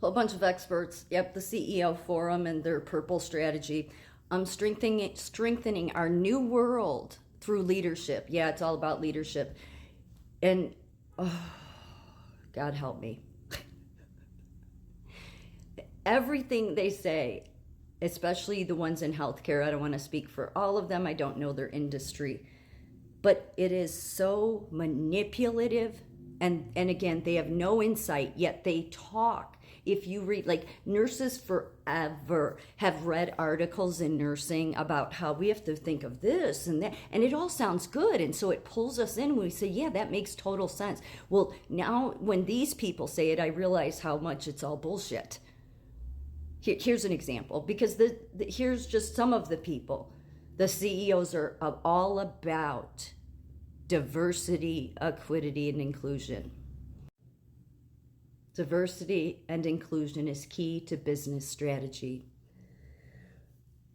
whole bunch of experts, yep, the CEO Forum and their purple strategy, strengthening our new world through leadership. Yeah, it's all about leadership. And God help me. Everything they say, especially the ones in healthcare, I don't want to speak for all of them, I don't know their industry, but it is so manipulative. And again, they have no insight, yet they talk. If you read, like, nurses forever have read articles in nursing about how we have to think of this and that, and it all sounds good. And so it pulls us in when we say, yeah, that makes total sense. Well, now when these people say it, I realize how much it's all bullshit. Here's an example, because here's just some of the people. The CEOs are all about diversity, equity, and inclusion. Diversity and inclusion is key to business strategy.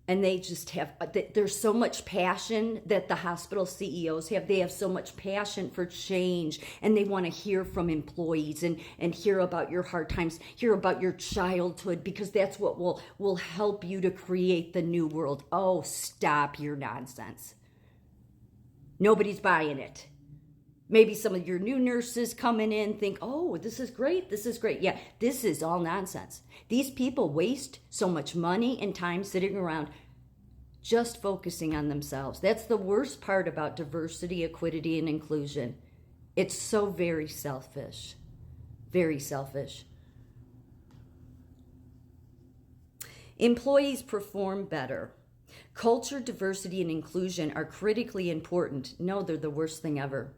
And they just have, there's so much passion that the hospital CEOs have. They have so much passion for change, and they want to hear from employees and hear about your hard times, hear about your childhood, because that's what will help you to create the new world. Oh, stop your nonsense. Nobody's buying it. Maybe some of your new nurses coming in think, oh, this is great, this is great. Yeah, this is all nonsense. These people waste so much money and time sitting around just focusing on themselves. That's the worst part about diversity, equity, and inclusion. It's so very selfish. Very selfish. Employees perform better. Culture, diversity, and inclusion are critically important. No, they're the worst thing ever.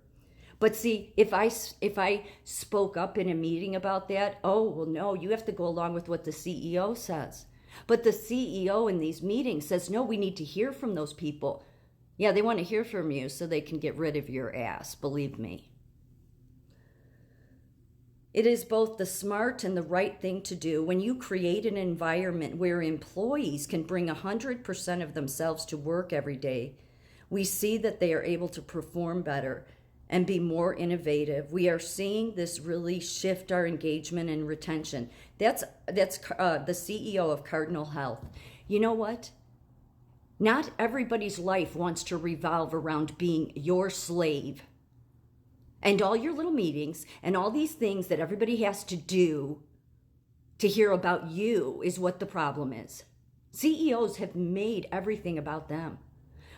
But see, if I spoke up in a meeting about that, oh, well, no, you have to go along with what the CEO says. But the CEO in these meetings says, no, we need to hear from those people. Yeah, they want to hear from you so they can get rid of your ass, believe me. It is both the smart and the right thing to do when you create an environment where employees can bring 100% of themselves to work every day. We see that they are able to perform better and be more innovative. We are seeing this really shift our engagement and retention. That's the CEO of Cardinal Health. You know what? Not everybody's life wants to revolve around being your slave. And all your little meetings and all these things that everybody has to do to hear about you is what the problem is. CEOs have made everything about them.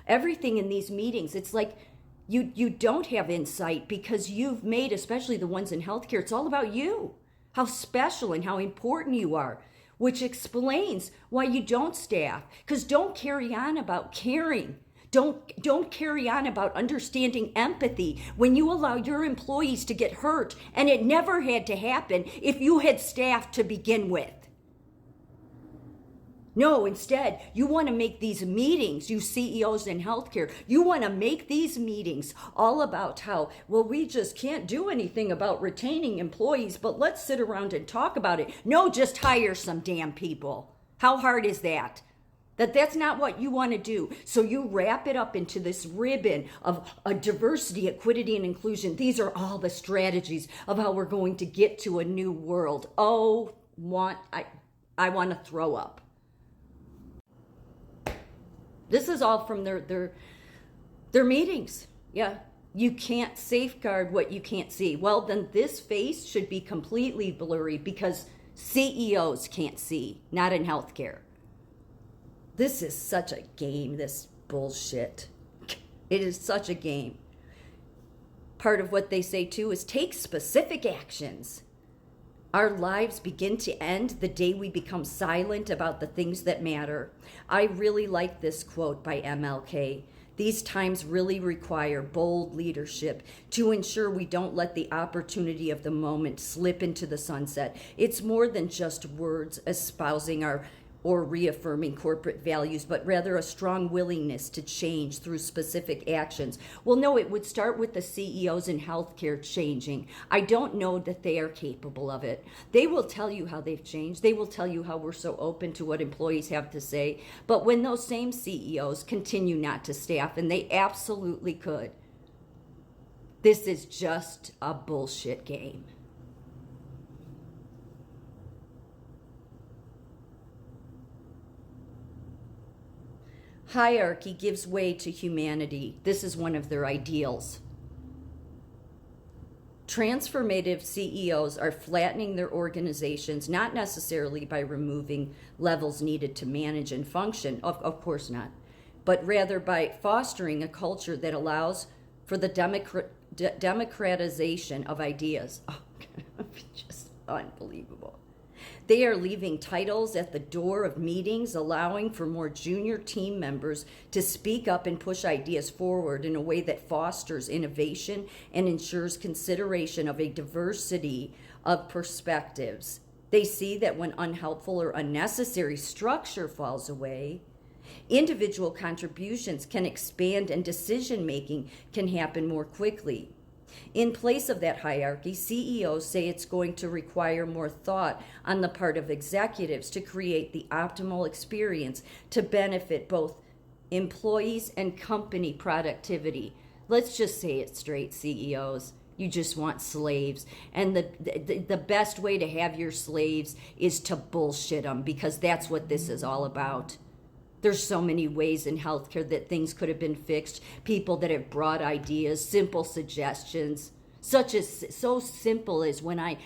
Everything in these meetings, it's like you don't have insight because you've made, especially the ones in healthcare, it's all about you, how special and how important you are, which explains why you don't staff. Because don't carry on about caring. Don't carry on about understanding empathy when you allow your employees to get hurt, and it never had to happen if you had staff to begin with. No, instead, you want to make these meetings, you CEOs in healthcare, you want to make these meetings all about how, well, we just can't do anything about retaining employees, but let's sit around and talk about it. No, just hire some damn people. How hard is that? That's not what you want to do. So you wrap it up into this ribbon of a diversity, equity, and inclusion. These are all the strategies of how we're going to get to a new world. Oh, I want to throw up. This is all from their meetings. Yeah, you can't safeguard what you can't see. Well, then this face should be completely blurry because CEOs can't see, not in healthcare. This is such a game, this bullshit. It is such a game. Part of what they say too is take specific actions. Our lives begin to end the day we become silent about the things that matter. I really like this quote by MLK. These times really require bold leadership to ensure we don't let the opportunity of the moment slip into the sunset. It's more than just words espousing or reaffirming corporate values, but rather a strong willingness to change through specific actions. Well, no, it would start with the CEOs in healthcare changing. I don't know that they are capable of it. They will tell you how they've changed. They will tell you how we're so open to what employees have to say. But when those same CEOs continue not to staff, and they absolutely could, this is just a bullshit game. hierarchy gives way to humanity. This is one of their ideals. Transformative CEOs are flattening their organizations, not necessarily by removing levels needed to manage and function, of course not, but rather by fostering a culture that allows for the democratization of ideas. Oh, just unbelievable. They are leaving titles at the door of meetings, allowing for more junior team members to speak up and push ideas forward in a way that fosters innovation and ensures consideration of a diversity of perspectives. They see that when unhelpful or unnecessary structure falls away, individual contributions can expand and decision-making can happen more quickly. In place of that hierarchy, CEOs say it's going to require more thought on the part of executives to create the optimal experience to benefit both employees and company productivity. Let's just say it straight, CEOs. You just want slaves. And the best way to have your slaves is to bullshit them, because that's what this is all about. There's so many ways in healthcare that things could have been fixed. People that have brought ideas, simple suggestions, so simple as when I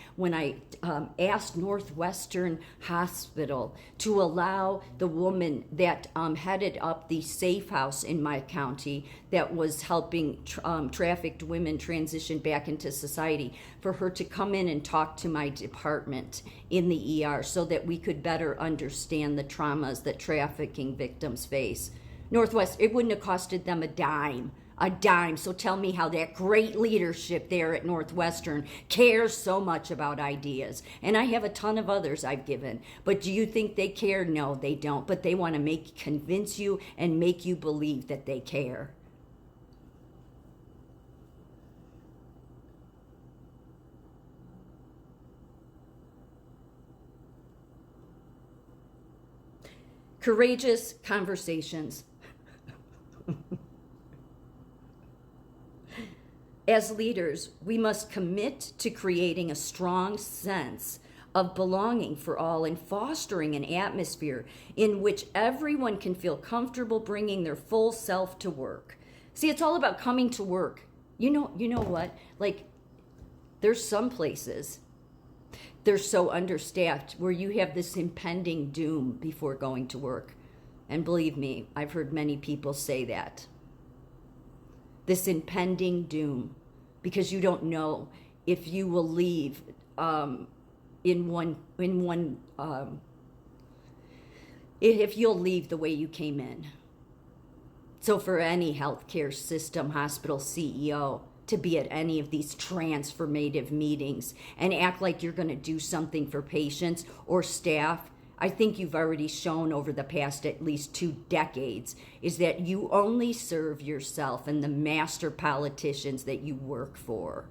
asked Northwestern Hospital to allow the woman that headed up the safe house in my county that was helping trafficked women transition back into society, for her to come in and talk to my department in the ER so that we could better understand the traumas that trafficking victims face. Northwest, it wouldn't have costed them a dime. So tell me how that great leadership there at Northwestern cares so much about ideas. And I have a ton of others I've given. But do you think they care? No, they don't. But they want to convince you and make you believe that they care. Courageous conversations. As leaders, we must commit to creating a strong sense of belonging for all and fostering an atmosphere in which everyone can feel comfortable bringing their full self to work. See, it's all about coming to work. You know what? Like, there's some places they're so understaffed where you have this impending doom before going to work. And believe me, I've heard many people say that. This impending doom, because you don't know if you will leave if you'll leave the way you came in. So for any healthcare system, hospital CEO to be at any of these transformative meetings and act like you're going to do something for patients or staff, I think you've already shown over the past at least 2 decades is that you only serve yourself and the master politicians that you work for.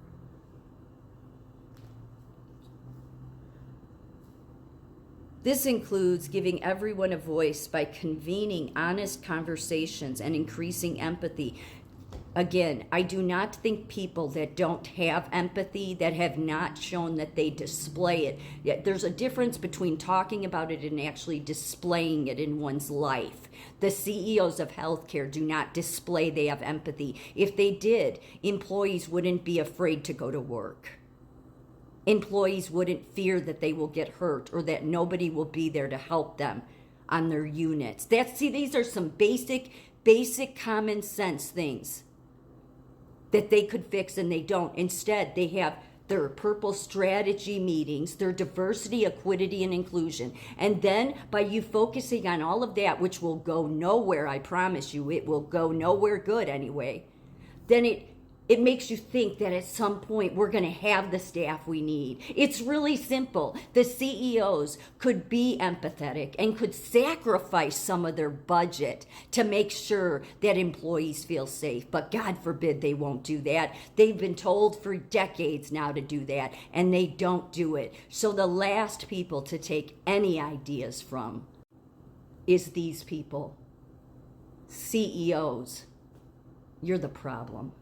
This includes giving everyone a voice by convening honest conversations and increasing empathy. Again, I do not think people that don't have empathy, that have not shown that they display it, yet there's a difference between talking about it and actually displaying it in one's life. The CEOs of healthcare do not display they have empathy. If they did, employees wouldn't be afraid to go to work. Employees wouldn't fear that they will get hurt or that nobody will be there to help them on their units. These are some basic common sense things that they could fix, and they don't. Instead, they have their purple strategy meetings, their diversity, equity, and inclusion. And then by you focusing on all of that, which will go nowhere, I promise you, it will go nowhere good anyway, then it makes you think that at some point we're going to have the staff we need. It's really simple. The CEOs could be empathetic and could sacrifice some of their budget to make sure that employees feel safe. But God forbid they won't do that. They've been told for decades now to do that, and they don't do it. So the last people to take any ideas from is these people. CEOs, you're the problem.